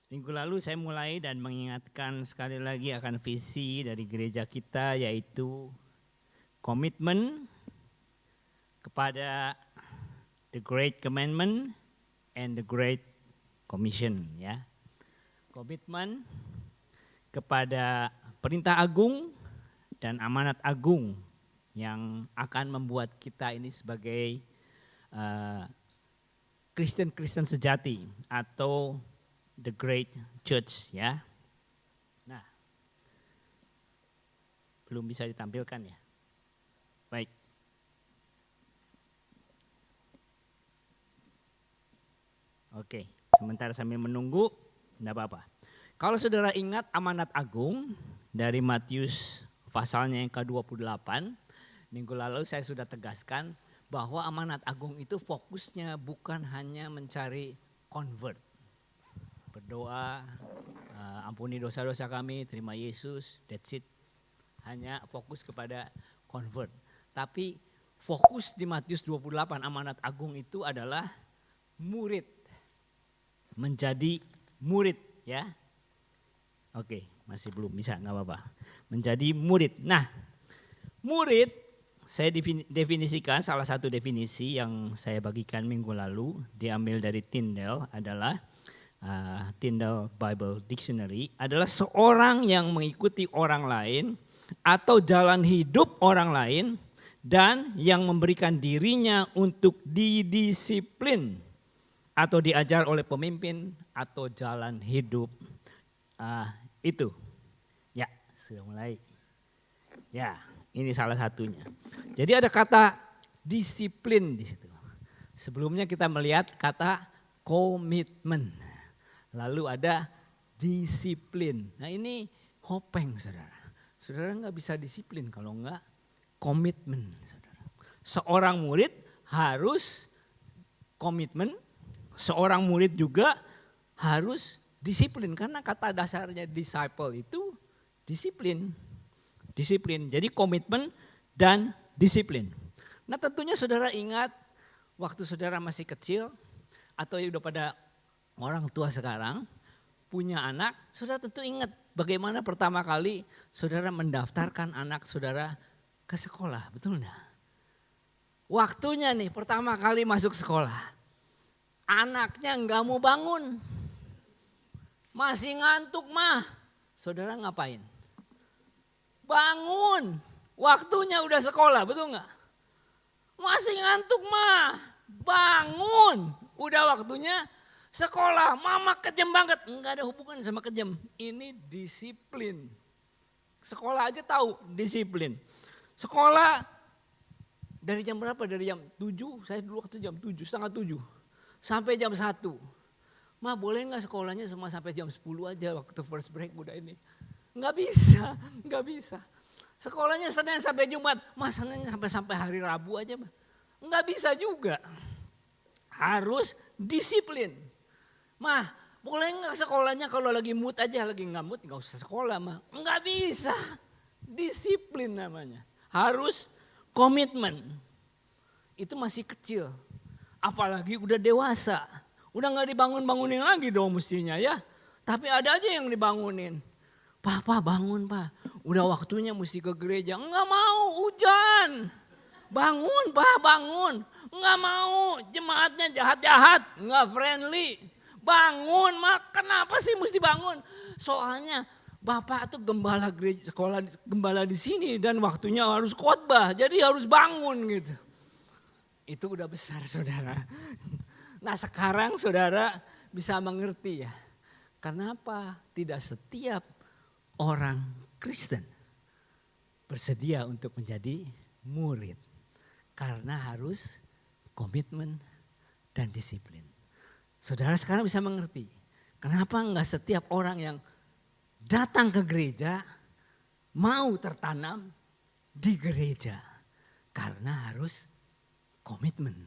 Minggu lalu saya mulai dan mengingatkan sekali lagi akan visi dari gereja kita, yaitu komitmen kepada the Great Commandment and the Great Commission, ya. Komitmen kepada perintah agung dan amanat agung yang akan membuat kita ini sebagai Kristen-Kristen sejati atau the Great Church, ya. Nah, belum bisa ditampilkan ya. Baik. Oke, sementara sambil menunggu, enggak apa-apa. Kalau saudara ingat amanat agung dari Matius pasalnya yang ke-28, minggu lalu saya sudah tegaskan bahwa amanat agung itu fokusnya bukan hanya mencari convert. Berdoa, ampuni dosa-dosa kami, terima Yesus, that's it. Hanya fokus kepada convert. Tapi fokus di Matius 28 amanat agung itu adalah murid. Menjadi murid, ya. Oke, masih belum bisa, nggak apa-apa. Menjadi murid. Nah, murid saya definisikan, salah satu definisi yang saya bagikan minggu lalu diambil dari Tyndale adalah Tyndale Bible Dictionary, adalah seorang yang mengikuti orang lain atau jalan hidup orang lain dan yang memberikan dirinya untuk didisiplin atau diajar oleh pemimpin atau jalan hidup itu. Ya, sudah mulai. Ya, ini salah satunya. Jadi ada kata disiplin di situ. Sebelumnya kita melihat kata komitmen. Lalu ada disiplin. Nah ini hopeng saudara. Saudara nggak bisa disiplin kalau nggak komitmen saudara. Seorang murid harus komitmen. Seorang murid juga harus disiplin. Karena kata dasarnya disciple itu disiplin. Disiplin. Jadi komitmen dan disiplin. Nah tentunya saudara ingat waktu saudara masih kecil atau udah pada orang tua sekarang punya anak, saudara tentu ingat bagaimana pertama kali saudara mendaftarkan anak saudara ke sekolah, betul enggak? Waktunya nih pertama kali masuk sekolah, anaknya enggak mau bangun, masih ngantuk mah, saudara ngapain? Bangun, waktunya udah sekolah, betul enggak? Masih ngantuk mah, bangun, udah waktunya sekolah, mama kejam banget. Enggak ada hubungan sama kejam. Ini disiplin. Sekolah aja tahu disiplin. Sekolah dari jam berapa? Dari jam 7, saya dulu waktu jam 7, setengah 7. Sampai jam 1. Ma boleh gak sekolahnya cuma sampai jam 10 aja waktu first break udah ini. Enggak bisa, enggak bisa. Sekolahnya Senin sampai Jumat. Ma Senin sampai hari Rabu aja. Enggak bisa juga. Harus disiplin. Mah, boleh nggak sekolahnya kalau lagi mood aja, lagi nggak mood nggak usah sekolah mah. Nggak bisa, disiplin namanya. Harus komitmen. Itu masih kecil, apalagi udah dewasa. Udah nggak dibangun-bangunin lagi dong mestinya ya. Tapi ada aja yang dibangunin. Papa bangun pak, udah waktunya mesti ke gereja. Nggak mau, hujan. Bangun pak, bangun. Nggak mau, jemaatnya jahat-jahat, nggak friendly. Bangun, mak kenapa sih mesti bangun? Soalnya bapak tuh gembala gereja sekolah, gembala di sini dan waktunya harus khotbah, jadi harus bangun gitu. Itu udah besar saudara. Nah sekarang saudara bisa mengerti ya, kenapa tidak setiap orang Kristen bersedia untuk menjadi murid. Karena harus komitmen dan disiplin. Saudara sekarang bisa mengerti kenapa enggak setiap orang yang datang ke gereja mau tertanam di gereja. Karena harus komitmen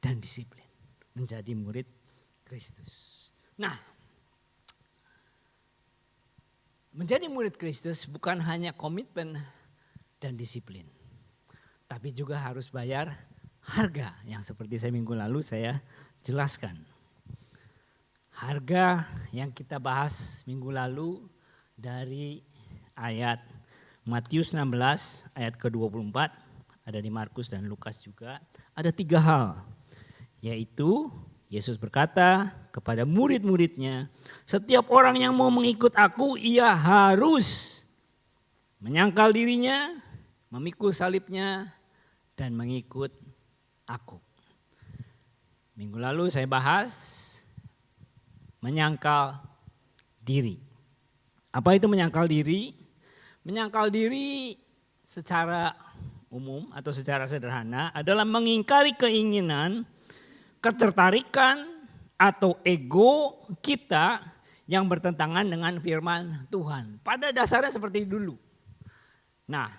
dan disiplin menjadi murid Kristus. Nah, menjadi murid Kristus bukan hanya komitmen dan disiplin. Tapi juga harus bayar harga yang seperti saya minggu lalu saya jelaskan. Harga yang kita bahas minggu lalu dari ayat Matius 16 ayat ke-24, ada di Markus dan Lukas juga, ada 3 hal. Yaitu Yesus berkata kepada murid-muridnya, setiap orang yang mau mengikut aku, ia harus menyangkal dirinya, memikul salibnya, dan mengikut aku. Minggu lalu saya bahas menyangkal diri. Apa itu menyangkal diri? Menyangkal diri secara umum atau secara sederhana adalah mengingkari keinginan, ketertarikan atau ego kita yang bertentangan dengan firman Tuhan. Pada dasarnya seperti dulu. Nah,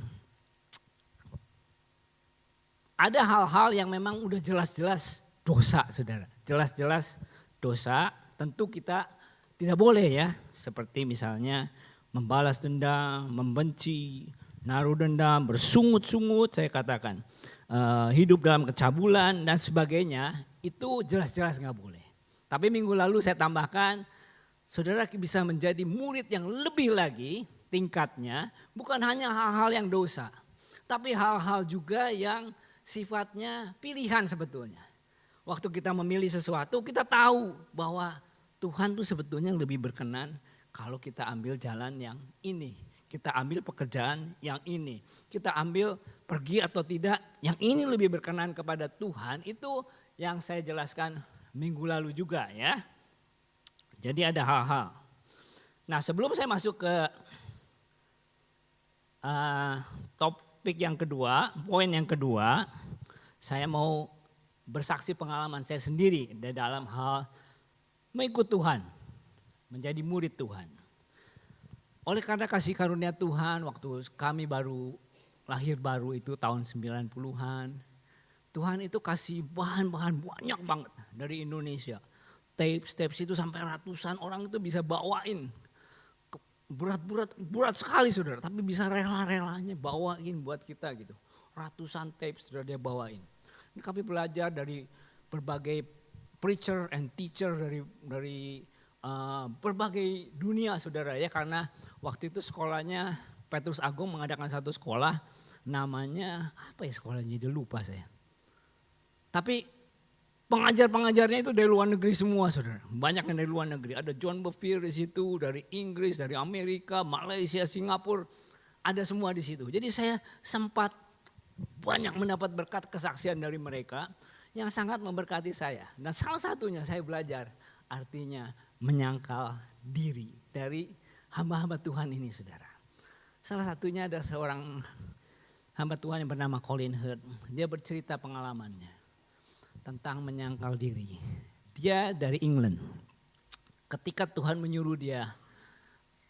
ada hal-hal yang memang udah jelas-jelas dosa, saudara. Jelas-jelas dosa, tentu kita tidak boleh ya. Seperti misalnya membalas dendam, membenci, naruh dendam, bersungut-sungut saya katakan. Hidup dalam kecabulan dan sebagainya, itu jelas-jelas gak boleh. Tapi minggu lalu saya tambahkan, saudara bisa menjadi murid yang lebih lagi tingkatnya, bukan hanya hal-hal yang dosa, tapi hal-hal juga yang sifatnya pilihan sebetulnya. Waktu kita memilih sesuatu, kita tahu bahwa Tuhan tuh sebetulnya lebih berkenan kalau kita ambil jalan yang ini. Kita ambil pekerjaan yang ini. Kita ambil pergi atau tidak, yang ini lebih berkenan kepada Tuhan. Itu yang saya jelaskan minggu lalu juga ya. Jadi ada hal-hal. Nah, sebelum saya masuk ke topik yang kedua, poin yang kedua, saya mau bersaksi pengalaman saya sendiri di dalam hal mengikut Tuhan, menjadi murid Tuhan. Oleh karena kasih karunia Tuhan, waktu kami baru lahir baru itu tahun 90-an, Tuhan itu kasih bahan-bahan banyak banget dari Indonesia. Tapes itu sampai ratusan orang itu bisa bawain. Berat sekali saudara, tapi bisa rela-relanya bawain buat kita gitu. Ratusan tapes sudah dia bawain. Ini kami belajar dari berbagai preacher and teacher dari berbagai dunia saudara ya, karena waktu itu sekolahnya Petrus Agung mengadakan satu sekolah, namanya apa ya sekolahnya, jadi lupa saya. Tapi pengajar-pengajarnya itu dari luar negeri semua saudara. Banyak yang dari luar negeri. Ada John Bevere di situ, dari Inggris, dari Amerika, Malaysia, Singapura. Ada semua di situ. Jadi saya sempat banyak mendapat berkat kesaksian dari mereka yang sangat memberkati saya. Dan salah satunya saya belajar artinya menyangkal diri dari hamba-hamba Tuhan ini saudara. Salah satunya ada seorang hamba Tuhan yang bernama Colin Hurt. Dia bercerita pengalamannya tentang menyangkal diri. Dia dari England. Ketika Tuhan menyuruh dia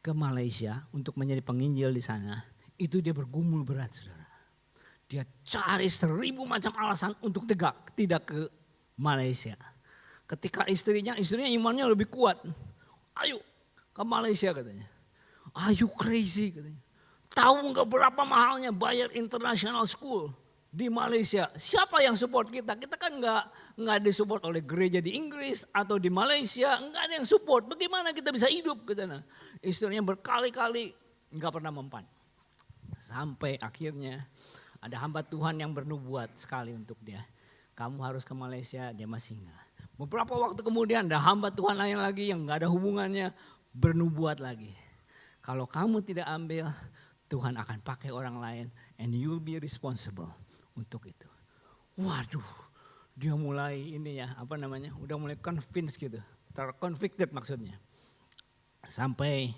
ke Malaysia untuk menjadi penginjil di sana, itu dia bergumul berat saudara. Dia cari 1000 macam alasan untuk tidak ke Malaysia. Ketika istrinya imannya lebih kuat. Ayo ke Malaysia katanya. Are you crazy katanya. Tahu nggak berapa mahalnya bayar international school di Malaysia? Siapa yang support kita? Kita kan nggak disupport oleh gereja di Inggris atau di Malaysia, nggak ada yang support. Bagaimana kita bisa hidup ke sana? Istrinya berkali-kali nggak pernah mempan. Sampai akhirnya ada hamba Tuhan yang bernubuat sekali untuk dia. Kamu harus ke Malaysia, dia masih enggak. Beberapa waktu kemudian ada hamba Tuhan lain lagi yang nggak ada hubungannya bernubuat lagi. Kalau kamu tidak ambil, Tuhan akan pakai orang lain and you'll be responsible untuk itu. Waduh, dia mulai ini ya, udah mulai convinced gitu, terconvicted maksudnya. Sampai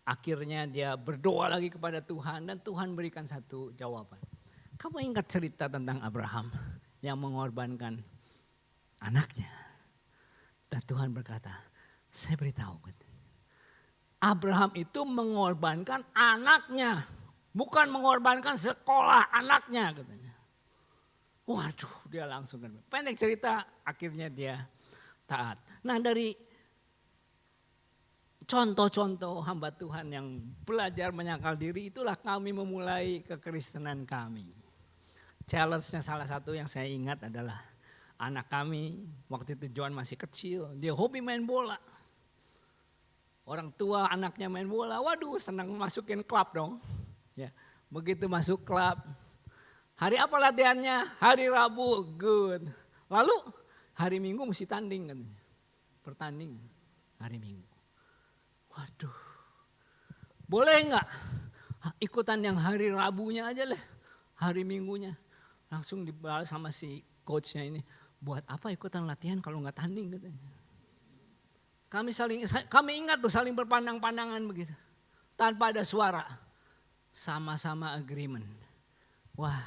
akhirnya dia berdoa lagi kepada Tuhan dan Tuhan berikan satu jawaban. Kamu ingat cerita tentang Abraham yang mengorbankan anaknya? Dan Tuhan berkata, saya beritahu. Abraham itu mengorbankan anaknya, bukan mengorbankan sekolah anaknya katanya. Waduh, dia langsung kan. Pendek cerita, akhirnya dia taat. Nah, dari contoh-contoh hamba Tuhan yang belajar menyangkal diri, itulah kami memulai kekristenan kami. Challenge-nya salah satu yang saya ingat adalah anak kami waktu itu John masih kecil, dia hobi main bola. Orang tua anaknya main bola, waduh senang masukin klub dong. Ya, begitu masuk klub, hari apa latihannya? Hari Rabu, good. Lalu hari Minggu mesti tanding katanya. Pertanding hari Minggu. Waduh, boleh nggak ikutan yang hari Rabunya aja lah, hari Minggunya. Langsung dibalas sama si coachnya ini, buat apa ikutan latihan kalau nggak tanding katanya. Kami ingat tuh saling berpandang-pandangan begitu. Tanpa ada suara. Sama-sama agreement. Wah,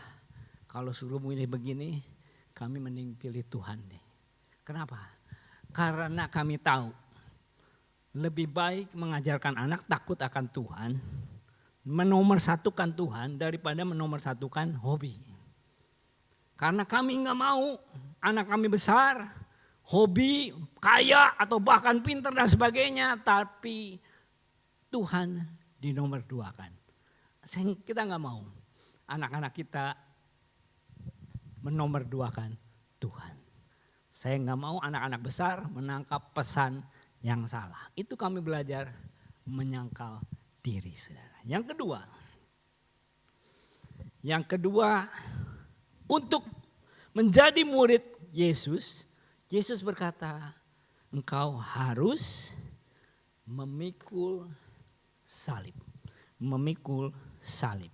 kalau suruh milih begini, kami mending pilih Tuhan deh. Kenapa? Karena kami tahu lebih baik mengajarkan anak takut akan Tuhan, menomorsatukan Tuhan daripada menomorsatukan hobi. Karena kami nggak mau anak kami besar, hobi, kaya atau bahkan pintar dan sebagainya, tapi Tuhan dinomorduakan. Kita nggak mau anak-anak kita menomorduakan Tuhan. Saya nggak mau anak-anak besar menangkap pesan yang salah. Itu kami belajar menyangkal diri, saudara. Yang kedua, untuk menjadi murid Yesus, Yesus berkata, engkau harus memikul salib. Memikul salib.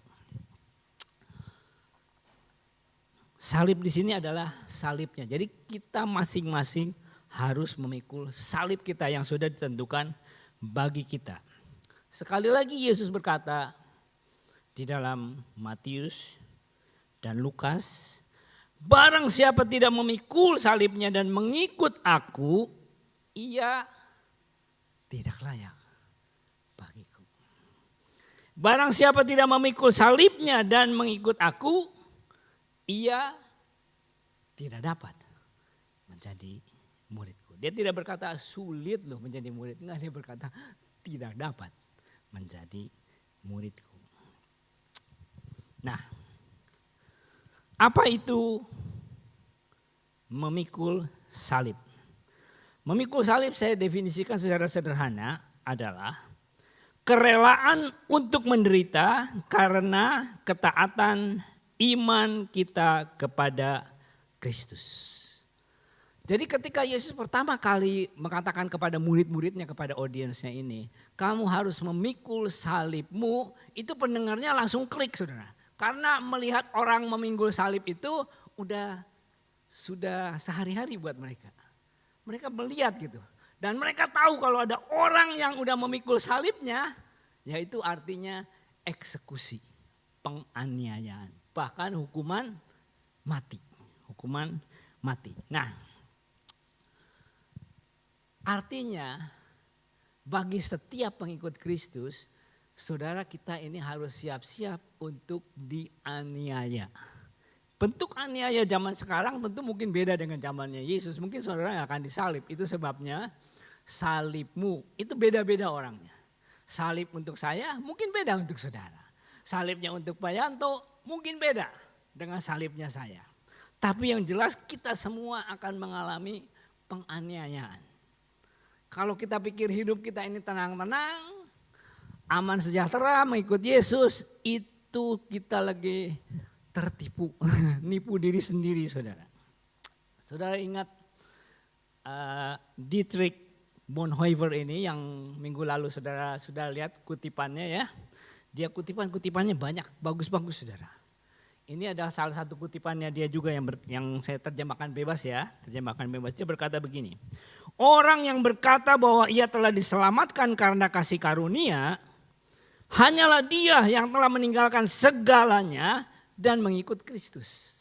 Salib di sini adalah salibnya. Jadi kita masing-masing harus memikul salib kita yang sudah ditentukan bagi kita. Sekali lagi Yesus berkata di dalam Matius dan Lukas, barang siapa tidak memikul salibnya dan mengikut aku, ia tidak layak bagiku. Barang siapa tidak memikul salibnya dan mengikut aku, ia tidak dapat menjadi muridku. Dia tidak berkata sulit loh menjadi murid. Enggak, dia berkata tidak dapat menjadi muridku. Nah, apa itu memikul salib? Memikul salib saya definisikan secara sederhana adalah kerelaan untuk menderita karena ketaatan iman kita kepada Kristus. Jadi ketika Yesus pertama kali mengatakan kepada murid-muridnya, kepada audiensnya ini, kamu harus memikul salibmu, itu pendengarnya langsung klik, saudara. Karena melihat orang memikul salib itu sudah sehari-hari buat mereka. Mereka melihat gitu. Dan mereka tahu kalau ada orang yang udah memikul salibnya, yaitu artinya eksekusi, penganiayaan, bahkan hukuman mati. Hukuman mati. Nah, artinya bagi setiap pengikut Kristus, saudara kita ini harus siap-siap untuk dianiaya. Bentuk aniaya zaman sekarang tentu mungkin beda dengan zamannya Yesus. Mungkin saudara akan disalib. Itu sebabnya salibmu itu beda-beda orangnya. Salib untuk saya mungkin beda untuk saudara. Salibnya untuk Pak Yanto mungkin beda dengan salibnya saya. Tapi yang jelas kita semua akan mengalami penganiayaan. Kalau kita pikir hidup kita ini tenang-tenang, aman sejahtera mengikut Yesus, itu kita lagi tertipu, nipu diri sendiri, saudara. Saudara ingat Dietrich Bonhoeffer ini yang minggu lalu saudara sudah lihat kutipannya ya. Dia kutipannya banyak, bagus-bagus, saudara. Ini adalah salah satu kutipannya dia juga yang saya terjemahkan bebas ya. Terjemahkan bebas, dia berkata begini. Orang yang berkata bahwa ia telah diselamatkan karena kasih karunia, hanyalah dia yang telah meninggalkan segalanya dan mengikut Kristus.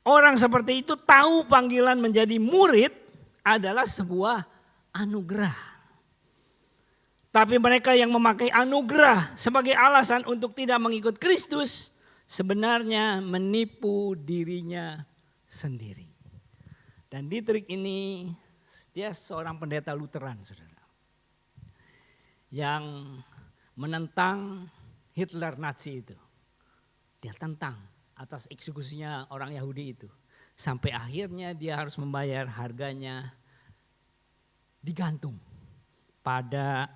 Orang seperti itu tahu panggilan menjadi murid adalah sebuah anugerah. Tapi mereka yang memakai anugerah sebagai alasan untuk tidak mengikut Kristus sebenarnya menipu dirinya sendiri. Dan Dietrich ini dia seorang pendeta Lutheran, saudara, yang menentang Hitler Nazi itu. Dia tentang atas eksekusinya orang Yahudi itu. Sampai akhirnya dia harus membayar harganya digantung. pada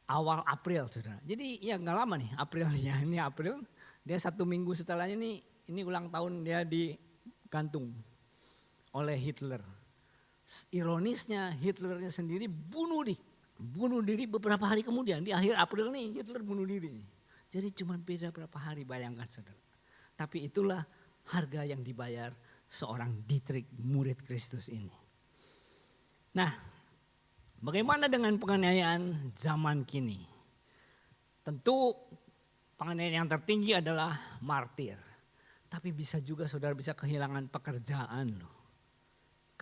awal April, saudara. Jadi ya nggak lama nih Aprilnya, ini April. Dia 1 minggu setelahnya ini ulang tahun dia digantung oleh Hitler. Ironisnya Hitlernya sendiri bunuh diri beberapa hari kemudian. Di akhir April nih Hitler bunuh diri. Jadi cuma beda berapa hari, bayangkan saudara. Tapi itulah harga yang dibayar seorang Dietrich, murid Kristus ini. Nah, bagaimana dengan penganiayaan zaman kini? Tentu penganiayaan yang tertinggi adalah martir. Tapi bisa juga saudara bisa kehilangan pekerjaan loh.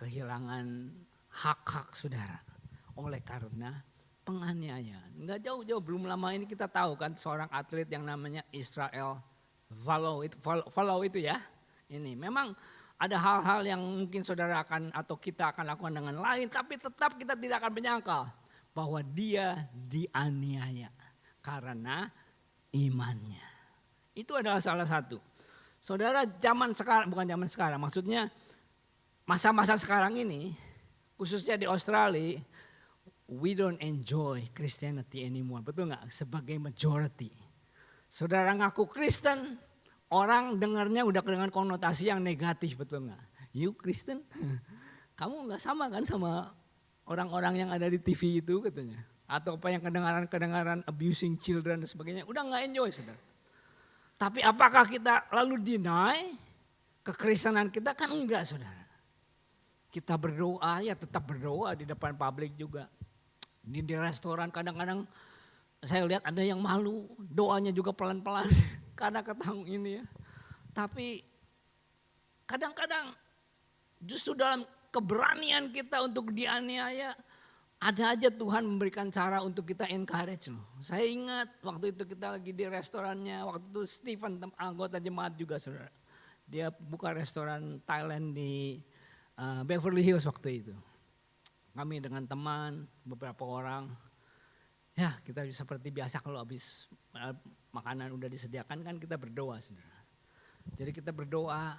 Kehilangan hak-hak saudara oleh karena penganiayaan. Enggak jauh-jauh, belum lama ini kita tahu kan seorang atlet yang namanya Israel Follow itu ya. Ini memang ada hal-hal yang mungkin saudara akan atau kita akan lakukan dengan lain, tapi tetap kita tidak akan menyangkal bahwa dia dianiaya karena imannya. Itu adalah salah satu. Saudara, bukan zaman sekarang, maksudnya masa-masa sekarang ini, khususnya di Australia, we don't enjoy Christianity anymore, betul nggak? Sebagai majority. Saudara ngaku Kristen, orang dengarnya udah dengan konotasi yang negatif, betul nggak? You Kristen, kamu nggak sama kan sama orang-orang yang ada di TV itu katanya. Atau apa yang kedengaran abusing children dan sebagainya, udah nggak enjoy saudara. Tapi apakah kita lalu deny kekristenan kita? Kan enggak saudara. Kita berdoa, ya tetap berdoa di depan publik juga. Di restoran kadang-kadang saya lihat ada yang malu, doanya juga pelan-pelan karena ketahui ini ya. Tapi kadang-kadang justru dalam keberanian kita untuk dianiaya, ada aja Tuhan memberikan cara untuk kita encourage loh. Saya ingat waktu itu kita lagi di restorannya, waktu itu Stephen anggota jemaat juga saudara. Dia buka restoran Thailand di Beverly Hills waktu itu. Kami dengan teman, beberapa orang, ya kita seperti biasa kalau habis makanan udah disediakan kan kita berdoa saudara. Jadi kita berdoa,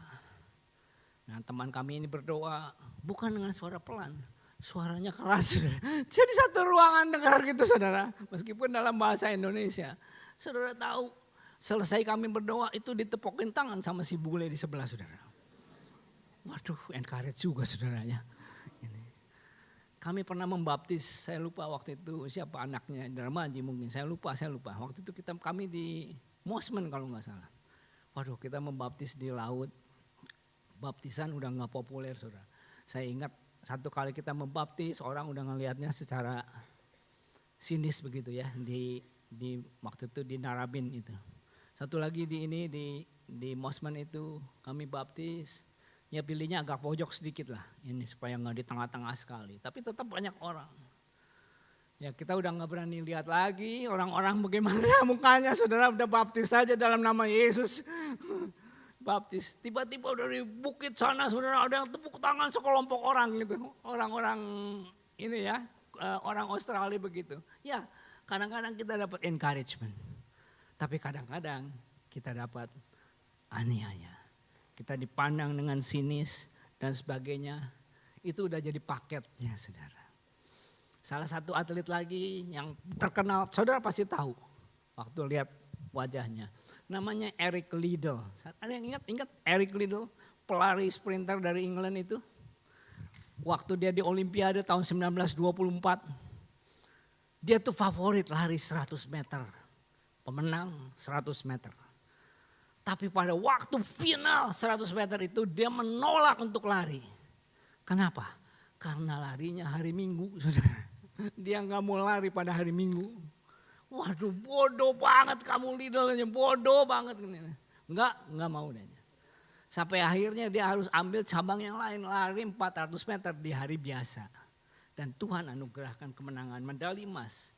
nah teman kami ini berdoa bukan dengan suara pelan, suaranya keras. Jadi satu ruangan dengar gitu saudara, meskipun dalam bahasa Indonesia. Saudara tahu, selesai kami berdoa itu ditepokin tangan sama si bule di sebelah saudara. Waduh, encourage juga saudaranya. Kami pernah membaptis, saya lupa waktu itu siapa anaknya, Darmaji mungkin, saya lupa. Waktu itu kami di Mosman kalau nggak salah. Waduh, kita membaptis di laut, baptisan udah nggak populer saudara. Saya ingat satu kali kita membaptis, orang udah ngelihatnya secara sinis begitu ya, di waktu itu di Narabin itu. Satu lagi di Mosman itu kami baptis. Ya pilihnya agak pojok sedikit lah, ini supaya nggak di tengah-tengah sekali. Tapi tetap banyak orang. Ya kita udah nggak berani lihat lagi orang-orang bagaimana mukanya, saudara udah baptis saja dalam nama Yesus. Baptis, tiba-tiba dari bukit sana saudara ada yang tepuk tangan sekelompok orang gitu. Orang-orang ini ya, orang Australia begitu. Ya kadang-kadang kita dapat encouragement. Tapi kadang-kadang kita dapat aniaya. Kita dipandang dengan sinis dan sebagainya, itu udah jadi paketnya saudara. Salah satu atlet lagi yang terkenal, saudara pasti tahu waktu lihat wajahnya. Namanya Eric Liddell. Ada yang ingat Eric Liddell, pelari sprinter dari England itu? Waktu dia di Olimpiade tahun 1924, dia tuh favorit lari 100 meter. Pemenang 100 meter. Tapi pada waktu final 100 meter itu dia menolak untuk lari. Kenapa? Karena larinya hari Minggu. Dia nggak mau lari pada hari Minggu. Waduh bodoh banget kamu Lidlnya, bodoh banget. Nggak mau dia. Sampai akhirnya dia harus ambil cabang yang lain, lari 400 meter di hari biasa. Dan Tuhan anugerahkan kemenangan medali emas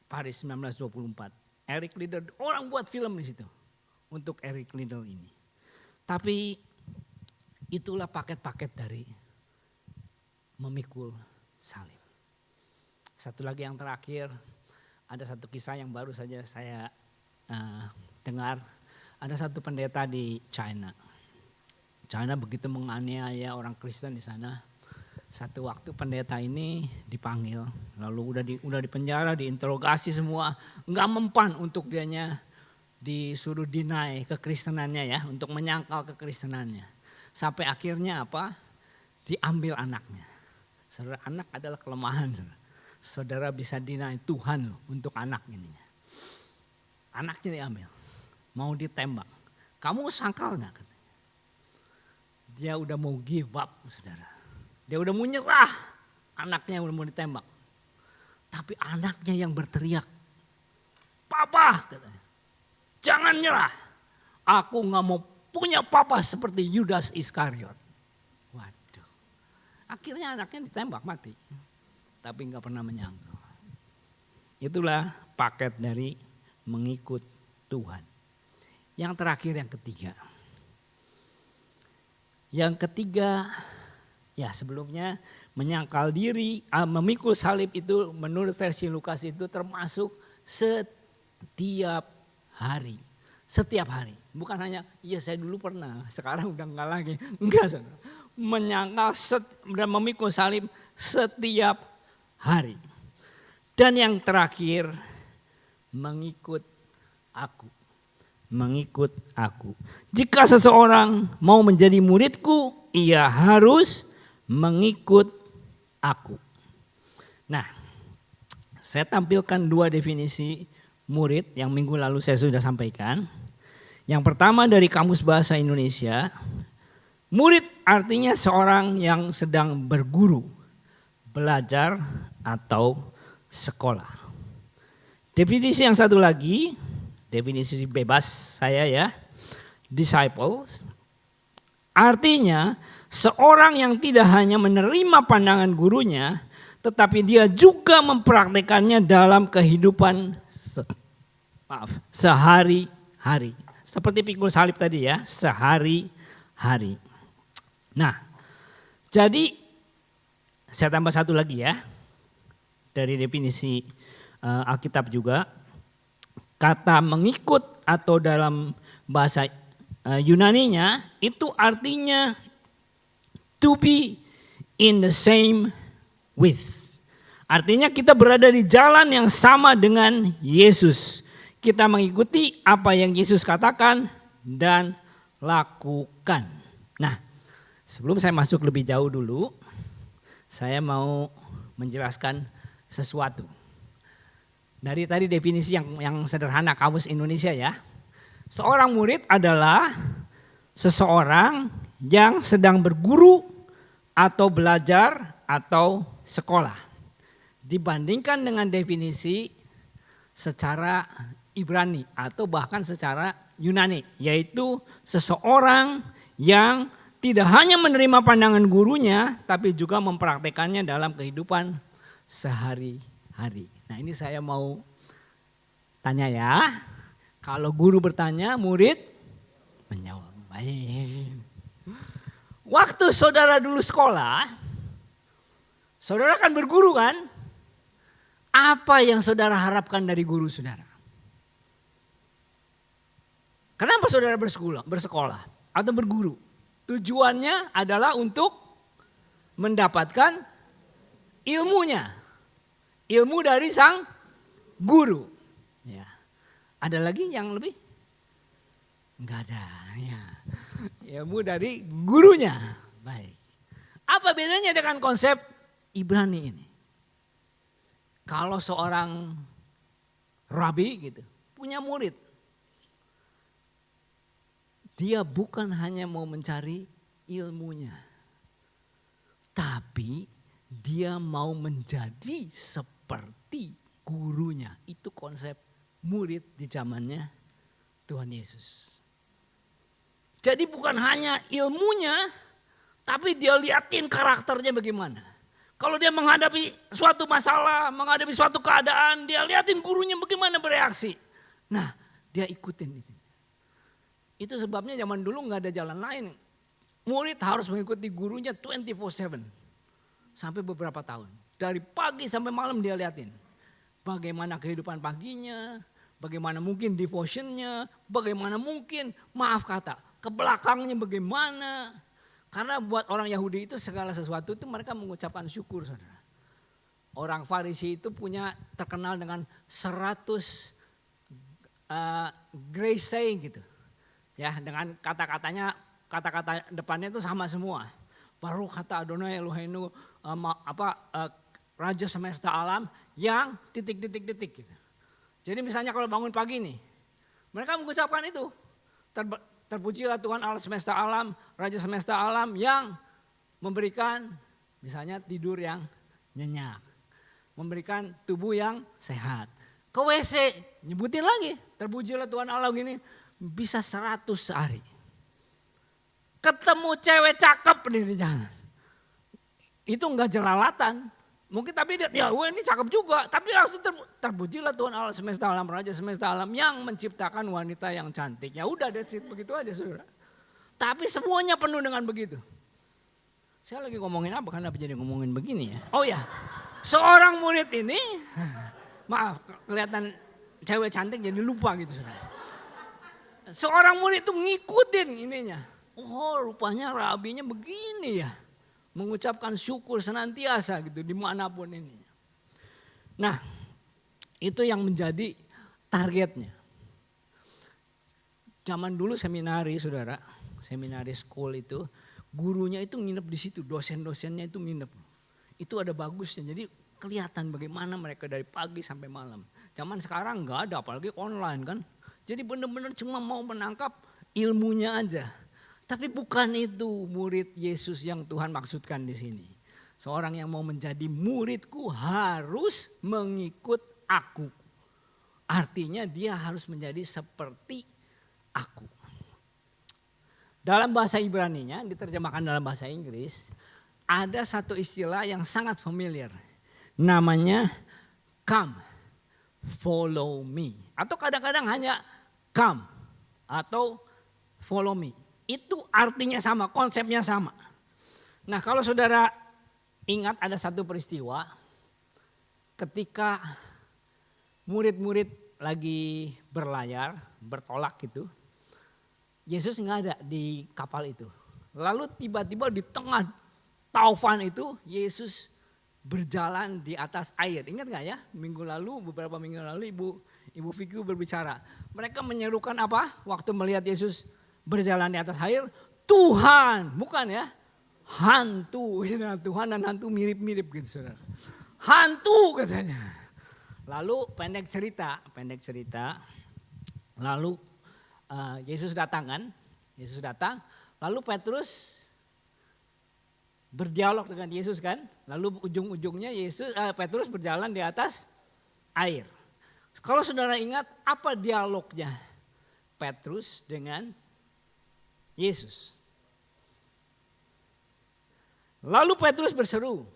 Paris 1924. Eric Liddell, orang buat film di situ. Untuk Eric Liddell ini. Tapi itulah paket-paket dari memikul salib. Satu lagi yang terakhir, ada satu kisah yang baru saja saya dengar. Ada satu pendeta di China. China begitu menganiaya orang Kristen di sana. Satu waktu pendeta ini dipanggil, lalu udah di penjara, diinterogasi semua, nggak mempan untuk dianya disuruh deny kekristenannya ya, untuk menyangkal kekristenannya. Sampai akhirnya apa? Diambil anaknya. Saudara, anak adalah kelemahan. Saudara bisa deny Tuhan loh untuk anak ini. Anaknya diambil, mau ditembak. Kamu sangkal nggak? Dia udah mau give up, saudara. Dia udah mau nyerah, anaknya udah mau ditembak. Tapi anaknya yang berteriak, "Papa," katanya, "jangan nyerah. Aku gak mau punya papa seperti Yudas Iskariot." Waduh, akhirnya anaknya ditembak mati. Tapi gak pernah menyangkal. Itulah paket dari mengikut Tuhan. Yang terakhir, yang ketiga. Yang ketiga, ya sebelumnya menyangkal diri, memikul salib itu menurut versi Lukas itu termasuk setiap hari. Setiap hari. Bukan hanya, iya saya dulu pernah, sekarang udah enggak lagi. Enggak, saudara. Menyangkal dan memikul salib setiap hari. Dan yang terakhir, mengikut aku. Mengikut aku. Jika seseorang mau menjadi muridku, ia harus mengikut aku. Nah, saya tampilkan dua definisi murid yang minggu lalu saya sudah sampaikan. Yang pertama dari Kamus Bahasa Indonesia, murid artinya seorang yang sedang berguru, belajar atau sekolah. Definisi yang satu lagi, definisi bebas saya ya, disciples, artinya seorang yang tidak hanya menerima pandangan gurunya, tetapi dia juga mempraktekannya dalam kehidupan sehari-hari. Seperti pikul salib tadi ya, sehari-hari. Nah, jadi saya tambah satu lagi ya, dari definisi Alkitab juga. Kata mengikut atau dalam bahasa Yunaninya itu artinya to be in the same with. Artinya kita berada di jalan yang sama dengan Yesus. Kita mengikuti apa yang Yesus katakan dan lakukan. Nah, sebelum saya masuk lebih jauh dulu, saya mau menjelaskan sesuatu. Dari tadi definisi yang sederhana Kamus Indonesia ya. Seorang murid adalah seseorang yang sedang berguru atau belajar atau sekolah. Dibandingkan dengan definisi secara Ibrani atau bahkan secara Yunani. Yaitu seseorang yang tidak hanya menerima pandangan gurunya tapi juga mempraktekannya dalam kehidupan sehari-hari. Nah ini saya mau tanya ya, kalau guru bertanya murid menjawab. Baik. Waktu saudara dulu sekolah, saudara kan berguru kan? Apa yang saudara harapkan dari guru saudara? Kenapa saudara bersekolah atau berguru? Tujuannya adalah untuk mendapatkan ilmunya. Ilmu dari sang guru. Ya. Ada lagi yang lebih? Enggak ada. Ya. Ilmu dari gurunya. Baik. Apa bedanya dengan konsep Ibrani ini? Kalau seorang rabi gitu, punya murid. Dia bukan hanya mau mencari ilmunya. Tapi dia mau menjadi seperti gurunya. Itu konsep murid di zamannya Tuhan Yesus. Jadi bukan hanya ilmunya, tapi dia liatin karakternya bagaimana. Kalau dia menghadapi suatu masalah, menghadapi suatu keadaan, dia liatin gurunya bagaimana bereaksi. Nah, dia ikutin itu. Itu sebabnya zaman dulu nggak ada jalan lain. Murid harus mengikuti gurunya 24/7. Sampai beberapa tahun. Dari pagi sampai malam dia liatin. Bagaimana kehidupan paginya, bagaimana mungkin devotionnya, bagaimana mungkin, maaf kata, ke belakangnya bagaimana. Karena buat orang Yahudi itu segala sesuatu itu mereka mengucapkan syukur, saudara. Orang Farisi itu terkenal dengan 100 grace saying gitu. Ya, dengan kata-katanya, kata-kata depannya itu sama semua. Baru kata Adonai Eloheinu, Raja semesta alam yang titik-titik-titik gitu. Jadi misalnya kalau bangun pagi nih, mereka mengucapkan itu. Terpujilah Tuhan Allah semesta alam, Raja semesta alam yang memberikan misalnya tidur yang nyenyak. Memberikan tubuh yang sehat. Ke WC, nyebutin lagi. Terpujilah Tuhan Allah gini, bisa 100 sehari. Ketemu cewek cakep nih di jalan. Itu enggak jelalatan. Mungkin tapi dia, ini cakep juga. Tapi langsung terpujilah Tuhan Allah semesta alam, Raja semesta alam yang menciptakan wanita yang cantik. Ya udah, that's it, begitu aja saudara. Tapi semuanya penuh dengan begitu. Saya lagi ngomongin apa? Kenapa jadi ngomongin begini ya? Oh ya, seorang murid ini, maaf kelihatan cewek cantik jadi lupa gitu saudara. Seorang murid itu ngikutin ininya. Oh rupanya rabinya begini ya. Mengucapkan syukur senantiasa gitu dimanapun ini. Nah itu yang menjadi targetnya. Zaman dulu seminari saudara, seminari school itu gurunya itu nginep di situ, dosen-dosennya itu nginep. Itu ada bagusnya, jadi kelihatan bagaimana mereka dari pagi sampai malam. Zaman sekarang nggak ada, apalagi online kan. Jadi benar-benar cuma mau menangkap ilmunya aja. Tapi bukan itu murid Yesus yang Tuhan maksudkan di sini. Seorang yang mau menjadi muridku harus mengikut aku. Artinya dia harus menjadi seperti aku. Dalam bahasa Ibraninya, diterjemahkan dalam bahasa Inggris, ada satu istilah yang sangat familiar. Namanya come, follow me. Atau kadang-kadang hanya come atau follow me. Itu artinya sama, konsepnya sama. Nah kalau saudara ingat ada satu peristiwa ketika murid-murid lagi berlayar, bertolak gitu. Yesus nggak ada di kapal itu. Lalu tiba-tiba di tengah taufan itu Yesus berjalan di atas air. Ingat nggak ya? Beberapa minggu lalu Ibu Vicky berbicara. Mereka menyerukan apa? Waktu melihat Yesus berjalan di atas air, Tuhan, bukan ya? Hantu, gitu. Tuhan dan hantu mirip-mirip gitu saudara. Hantu katanya. Lalu pendek cerita. Lalu Yesus datang kan, lalu Petrus berdialog dengan Yesus kan, lalu ujung-ujungnya Petrus berjalan di atas air. Kalau saudara ingat apa dialognya Petrus dengan Yesus? Lalu Petrus berseru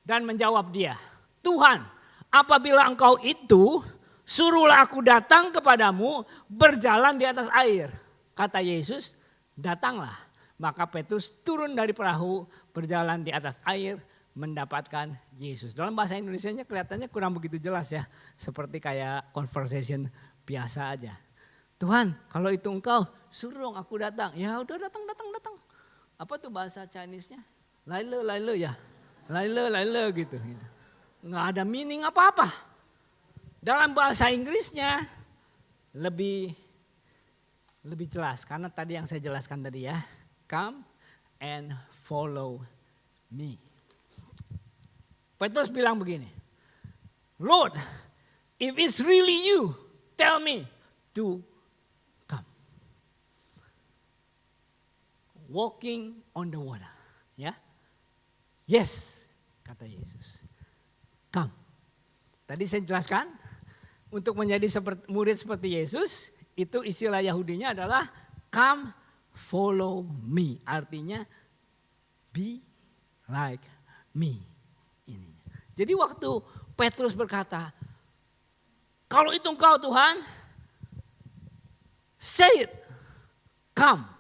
dan menjawab dia, Tuhan, apabila engkau itu, suruhlah aku datang kepadamu berjalan di atas air. Kata Yesus, datanglah. Maka Petrus turun dari perahu berjalan di atas air mendapatkan Yesus. Dalam bahasa Indonesianya kelihatannya kurang begitu jelas ya. Seperti kayak conversation biasa aja. Tuhan kalau itu engkau suruh aku datang. Ya udah datang. Apa tuh bahasa Chinese-nya? Laile ya. Laile gitu. Nggak ada meaning apa-apa. Dalam bahasa Inggrisnya lebih jelas karena tadi yang saya jelaskan tadi ya, come and follow me. Petrus bilang begini, Lord, if it's really you, tell me to come. Walking on the water, ya. Yes, kata Yesus. Come. Tadi saya jelaskan. Untuk menjadi murid seperti Yesus, itu istilah Yahudinya adalah come follow me. Artinya be like me. Ini. Jadi waktu Petrus berkata, kalau itu engkau Tuhan, say it, come.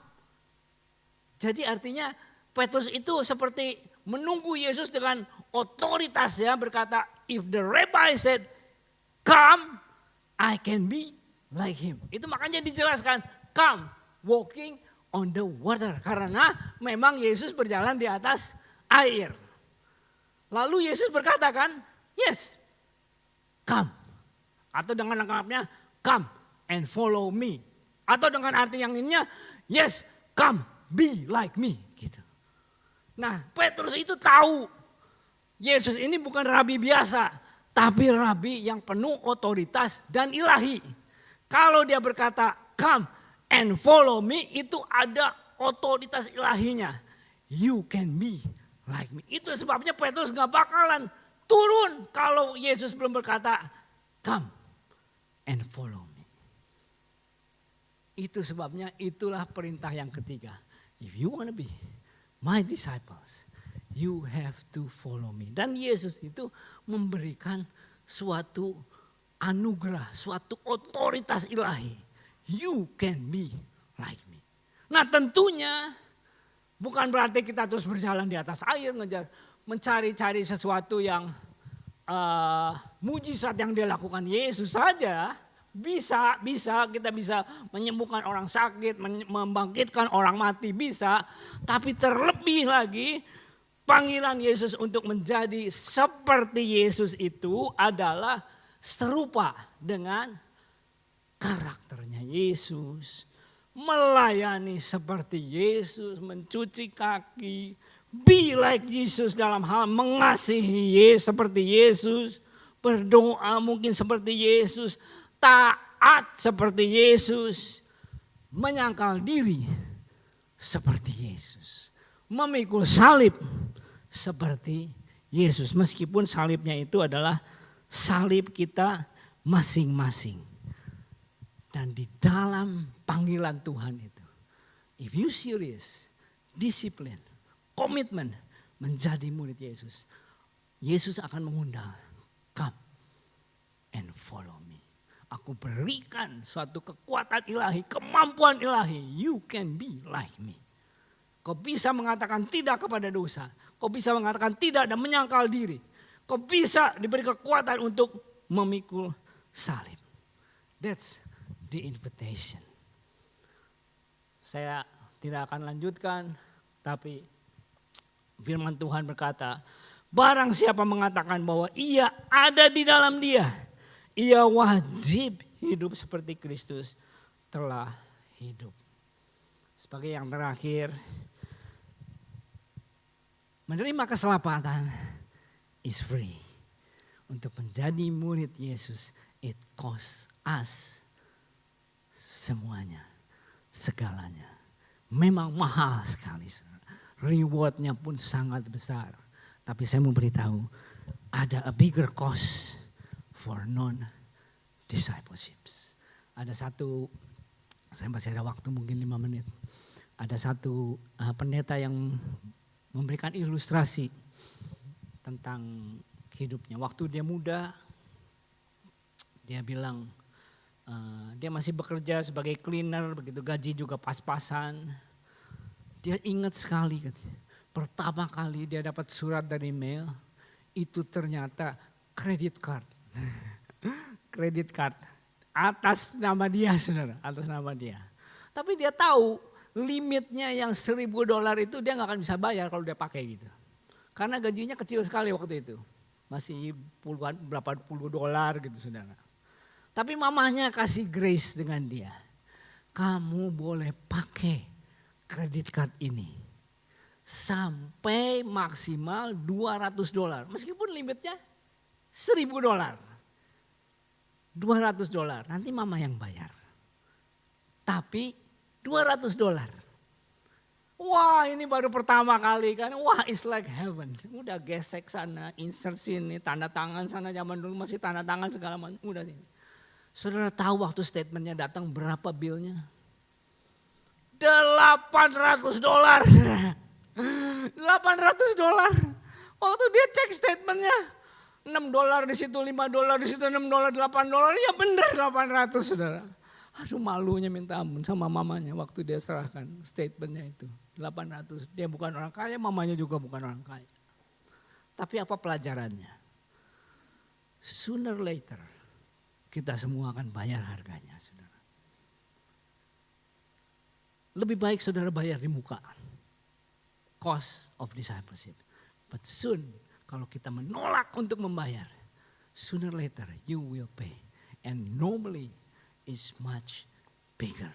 Jadi artinya Petrus itu seperti menunggu Yesus dengan otoritas ya, berkata, if the rabbi said, come, I can be like him. Itu makanya dijelaskan, come, walking on the water. Karena memang Yesus berjalan di atas air. Lalu Yesus berkata kan, yes, come. Atau dengan lengkapnya, come and follow me. Atau dengan arti yang ininya, yes, come, be like me. Gitu. Nah, Petrus itu tahu Yesus ini bukan rabi biasa, tapi rabi yang penuh otoritas dan ilahi. Kalau dia berkata, come and follow me, itu ada otoritas ilahinya. You can be like me. Itu sebabnya Petrus gak bakalan turun kalau Yesus belum berkata, come and follow me. Itu sebabnya itulah perintah yang ketiga. If you want to be my disciples, you have to follow me. Dan Yesus itu memberikan suatu anugerah, suatu otoritas ilahi. You can be like me. Nah tentunya bukan berarti kita terus berjalan di atas air, mencari-cari sesuatu yang mujizat yang dilakukan Yesus saja. Bisa kita bisa menyembuhkan orang sakit, membangkitkan orang mati bisa. Tapi terlebih lagi panggilan Yesus untuk menjadi seperti Yesus itu adalah serupa dengan karakternya Yesus. Melayani seperti Yesus, mencuci kaki. Be like Jesus dalam hal mengasihi Yesus seperti Yesus. Berdoa mungkin seperti Yesus. Taat seperti Yesus. Menyangkal diri seperti Yesus. Memikul salib seperti Yesus. Meskipun salibnya itu adalah salib kita masing-masing. Dan di dalam panggilan Tuhan itu, if you serious, disiplin, komitmen menjadi murid Yesus, Yesus akan mengundang, come and follow me. Aku berikan suatu kekuatan ilahi, kemampuan ilahi, you can be like me. Kau bisa mengatakan tidak kepada dosa, kau bisa mengatakan tidak dan menyangkal diri. Kau bisa diberi kekuatan untuk memikul salib. That's the invitation. Saya tidak akan lanjutkan, tapi firman Tuhan berkata, barang siapa mengatakan bahwa ia ada di dalam dia, ia wajib hidup seperti Kristus telah hidup. Sebagai yang terakhir, menerima keselamatan is free. Untuk menjadi murid Yesus, it costs us semuanya, segalanya. Memang mahal sekali. Rewardnya pun sangat besar. Tapi saya mau beritahu, ada a bigger cost for non-discipleships. Ada satu, saya masih ada waktu mungkin 5 menit. Ada satu pendeta yang memberikan ilustrasi tentang hidupnya. Waktu dia muda, dia bilang, dia masih bekerja sebagai cleaner, begitu gaji juga pas-pasan. Dia ingat sekali, pertama kali dia dapat surat dari mail, itu ternyata credit card. Credit card atas nama dia, saudara, atas nama dia. Tapi dia tahu limitnya yang $1.000 itu dia gak akan bisa bayar kalau dia pakai gitu. Karena gajinya kecil sekali waktu itu. Masih berapa puluh dolar gitu, saudara. Tapi mamahnya kasih grace dengan dia. Kamu boleh pakai kredit card ini sampai maksimal $200. Meskipun limitnya $1.000. $200. Nanti mama yang bayar. Tapi $200. Wah, ini baru pertama kali kan. Wah, it's like heaven. Udah gesek sana, insert sini, tanda tangan sana, zaman dulu masih tanda tangan segala macam. Udah ini. Saudara tahu waktu statementnya datang berapa bilnya? $800. $800. Waktu dia cek statementnya, $6 di situ, $5 di situ, $6, $8. Ya benar 800, saudara. Aduh, malunya minta ampun sama mamanya waktu dia serahkan statementnya itu. 800. Dia bukan orang kaya, mamanya juga bukan orang kaya. Tapi apa pelajarannya? Sooner later kita semua akan bayar harganya, saudara. lebih baik saudara bayar di muka. Cost of discipleship. But soon, kalau kita menolak untuk membayar, sooner or later you will pay. And normally is much bigger.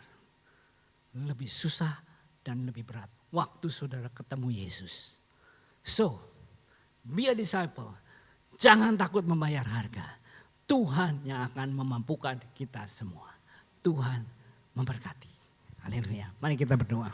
Lebih susah dan lebih berat. Waktu saudara ketemu Yesus. So, be a disciple. Jangan takut membayar harga. Tuhan yang akan memampukan kita semua. Tuhan memberkati. Haleluya. Mari kita berdoa.